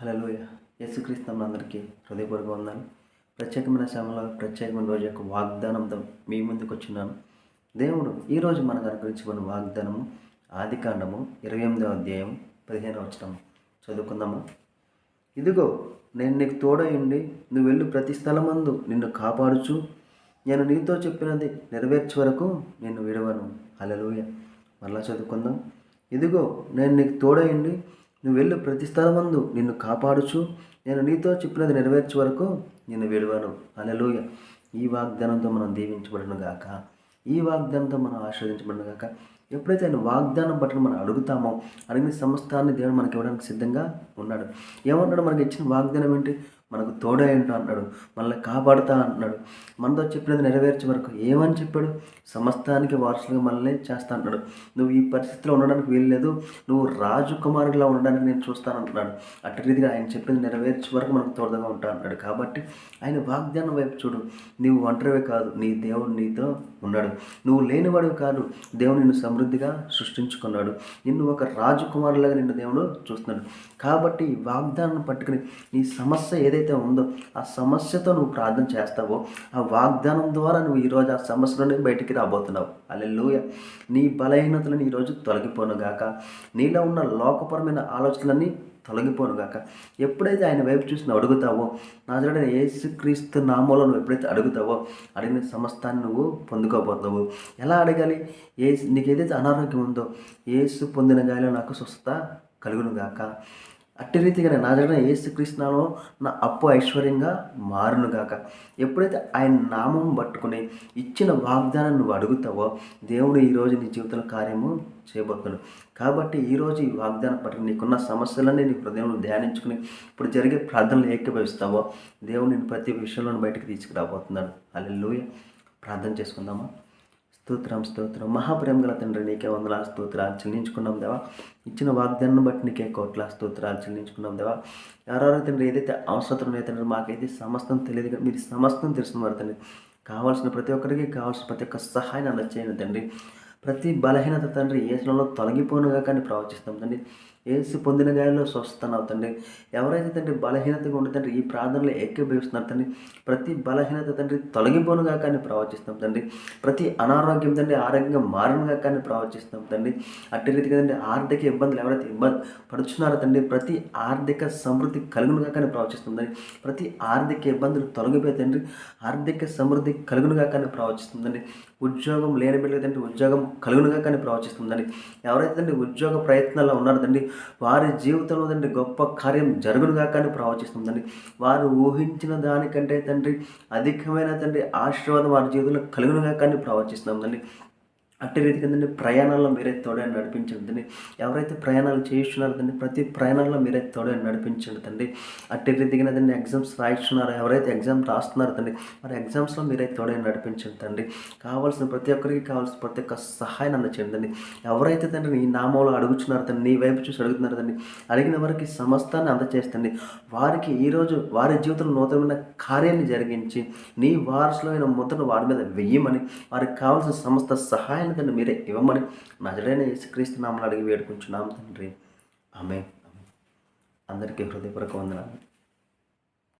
హల్లెలూయా. యేసుక్రీస్తు అందరికీ హృదయపూర్వక వందనాలు. ప్రత్యేకమైన సమయంలో ప్రత్యేకమైన రోజు యొక్క వాగ్దానంతో మీ ముందుకు వచ్చినాను. దేవుడు ఈరోజు మనకు అనుగ్రహించిన వాగ్దానము ఆదికాండము 28వ అధ్యాయం 15వ వచనం చదువుకుందామా. ఇదిగో నేను నీకు తోడయుండి నువ్వు వెళ్ళు ప్రతి స్థలమందు నిన్ను కాపాడుచు నేను నీతో చెప్పినది నెరవేర్చే వరకు నిన్ను విడవను. హల్లెలూయా. మరలా చదువుకుందాం. ఇదిగో నేను నీకు తోడయుండి నువ్వు వెళ్ళు ప్రతి స్థలమందు నిన్ను కాపాడుచు నేను నీతో చెప్పినది నెరవేర్చే వరకు నిన్ను విడవను. హల్లెలూయా. ఈ వాగ్దానంతో మనం దీవించబడను గాక, ఈ వాగ్దానంతో మనం ఆశీర్వదించబడను గాక. ఎప్పుడైతే ఆయన వాగ్దానం పట్ల మనం అడుగుతామో అడిగిన సమస్తాన్ని దేవుడు మనకి ఇవ్వడానికి సిద్ధంగా ఉన్నాడు. ఏమన్నాడు? మనకి ఇచ్చిన వాగ్దానం ఏంటి? మనకు తోడేంటో అన్నాడు, మనల్ని కాపాడుతా అంటున్నాడు, మనతో చెప్పినది నెరవేర్చే వరకు. ఏమని చెప్పాడు? సమస్తానికి వారసులుగా మనల్ని చేస్తా అంటున్నాడు. నువ్వు ఈ పరిస్థితిలో ఉండడానికి వీల్లేదు, నువ్వు రాజకుమారుడిలా ఉండడానికి నేను చూస్తాను అంటున్నాడు. అటు రీతిగా ఆయన చెప్పింది నెరవేర్చే వరకు మనకు తోడుగా ఉంటా అంటున్నాడు. కాబట్టి ఆయన వాగ్దానం వైపు చూడు. నీవు ఒంటరివే కాదు, నీ దేవుడు నీతో ఉన్నాడు. నువ్వు లేనివాడివి కాదు, దేవుడు నిన్ను సమృద్ధిగా సృష్టించుకున్నాడు. నిన్ను ఒక రాజకుమారులాగా నిన్ను దేవుడు చూస్తున్నాడు. కాబట్టి ఈ వాగ్దానాన్ని పట్టుకుని నీ సమస్య ఏదైతే ఉందో ఆ సమస్యతో నువ్వు ప్రార్థన చేస్తావో ఆ వాగ్దానం ద్వారా నువ్వు ఈరోజు ఆ సమస్య నుండి బయటికి రాబోతున్నావు. హల్లెలూయా. నీ బలహీనతలను ఈరోజు తొలగిపోనుగాక, నీలో ఉన్న లోకపరమైన ఆలోచనలన్నీ తొలగిపోనుగాక. ఎప్పుడైతే ఆయన వైపు చూసి నువ్వు అడుగుతావో, నాజరేయుడైన యేసుక్రీస్తు నామములో నువ్వు ఎప్పుడైతే అడుగుతావో అడిగిన సమస్తాన్ని నువ్వు పొందుకోబోతున్నావు. ఎలా అడగాలి? నీకు ఏదైతే అనారోగ్యం ఉందో యేసు పొందిన గాలిలో నాకు స్వస్థత కలుగునుగాక. అట్టి రీతిగా నాజరేయుడైన యేసుక్రీస్తు నామములో నా అప్పు ఐశ్వర్యంగా మారునుగాక. ఎప్పుడైతే ఆయన నామం పట్టుకుని ఇచ్చిన వాగ్దానాన్ని నువ్వు అడుగుతావో దేవుడు ఈరోజు నీ జీవితంలో కార్యము చేయబోతున్నాడు. కాబట్టి ఈరోజు ఈ వాగ్దానం పట్టుకుని నీకున్న సమస్యలన్నీ నీ హృదయంలో ధ్యానించుకుని ఇప్పుడు జరిగే ప్రార్థనలు ఏకీభవిస్తావో దేవుడు నేను ప్రతి విషయంలో బయటకు తీసుకురాబోతున్నాడు. హల్లెలూయా. ప్రార్థన చేసుకుందామా. స్తోత్రం స్తోత్రం మహాప్రేమ గల తండ్రి, నీకే వందనాలు స్తోత్రాలు చెల్లించుకున్నాం దేవా. ఇచ్చిన వాగ్దానాన్ని బట్టి నీకే కోట్ల స్తోత్రాలు చెల్లించుకున్నాం దేవా. ఎవరెవరు తండ్రి ఏదైతే అవసరం ఉన్నాయో తండ్రి, మాకైతే సమస్తం తెలియదు, మీరు సమస్తం తెలుసుకున్నారు తండ్రి. కావాల్సిన ప్రతి ఒక్కరికి కావాల్సిన ప్రతి ఒక్క సహాయాన్ని అందచేయండి తండ్రి. ప్రతి బలహీనత తండ్రి యేసులో తొలగిపోనుగా కానీ ప్రవచిస్తాం తండ్రి. యేసు పొందిన గాయాల్లో స్వస్థత తండ్రి. ఎవరైతే తండ్రి బలహీనతగా ఉండే తండ్రి ఈ ప్రార్థనలో ఏకీభవిస్తున్నారు తండ్రి, ప్రతి బలహీనత తండ్రి తొలగిపోనుగా కానీ ప్రవచిస్తాం తండ్రి. ప్రతి అనారోగ్యం తండ్రి ఆరోగ్యంగా మారునుగా కానీ ప్రవచిస్తాం తండ్రి. అట్టి రీతిగా తండ్రి ఆర్థిక ఇబ్బందులు ఎవరైతే ఇబ్బంది పడుతున్నారో తండ్రి ప్రతి ఆర్థిక సమృద్ధి కలుగునుగా కానీ ప్రవచిస్తాం తండ్రి. ప్రతి ఆర్థిక ఇబ్బందులు తొలగిపోయి తండ్రి ఆర్థిక సమృద్ధి కలుగునుగా కానీ ప్రవచిస్తుందండి. ఉద్యోగం లేని బిడ్డలు తండ్రి ఉద్యోగం కలుగునుగా కానీ ప్రవచిస్తుందండి. ఎవరైతే తండ్రి ఉద్యోగ ప్రయత్నాల్లో ఉన్నారో తండ్రి వారి జీవితంలో తండ్రి గొప్ప కార్యం జరుగునుగా కానీ ప్రవచిస్తుందండి. వారు ఊహించిన దానికంటే తండ్రి అధికమైన తండ్రి ఆశీర్వాదం వారి జీవితంలో కలుగునుగా కానీ ప్రవచిస్తుందండి. అట్టి రీతిగా తండ్రి ప్రయాణాల్లో మీరే తోడే నడిపించండి తండ్రి. ఎవరైతే ప్రయాణాలు చేస్తున్నారో తండ్రి ప్రతి ప్రయాణాల్లో మీరే తోడే నడిపించండి తండ్రి. అట్టి రీతిగా తండ్రి ఎగ్జామ్స్ రాయిస్తున్నారో ఎవరైతే ఎగ్జామ్ రాస్తున్నారో తండ్రి మరి ఎగ్జామ్స్లో మీరే తోడే నడిపించండి తండ్రి. కావాల్సిన ప్రతి ఒక్కరికి కావాల్సిన ప్రతి ఒక్క సహాయాన్ని అందచేయండి తండ్రి. ఎవరైతే తండ్రి నీ నామంలో అడుగుతున్నారు తండ్రి, నీ వైపు చూసి అడుగుతున్నారు తండ్రి, అడిగిన వారికి సమస్తాన్ని అందచేస్తండి. వారికి ఈరోజు వారి జీవితంలో నూతనమైన కార్యాన్ని జరిగించి నీ వారసులైన ముద్రను వారి మీద వెయ్యమని, వారికి కావాల్సిన సమస్త సహాయాన్ని తండ్రి మీరే ఇవ్వమని నాజరేయుడైన యేసుక్రీస్తు నామములో అడిగి వేడుకుంటున్నాం తండ్రి. ఆమేన్. అందరికీ హృదయపూర్వక వందనాలు.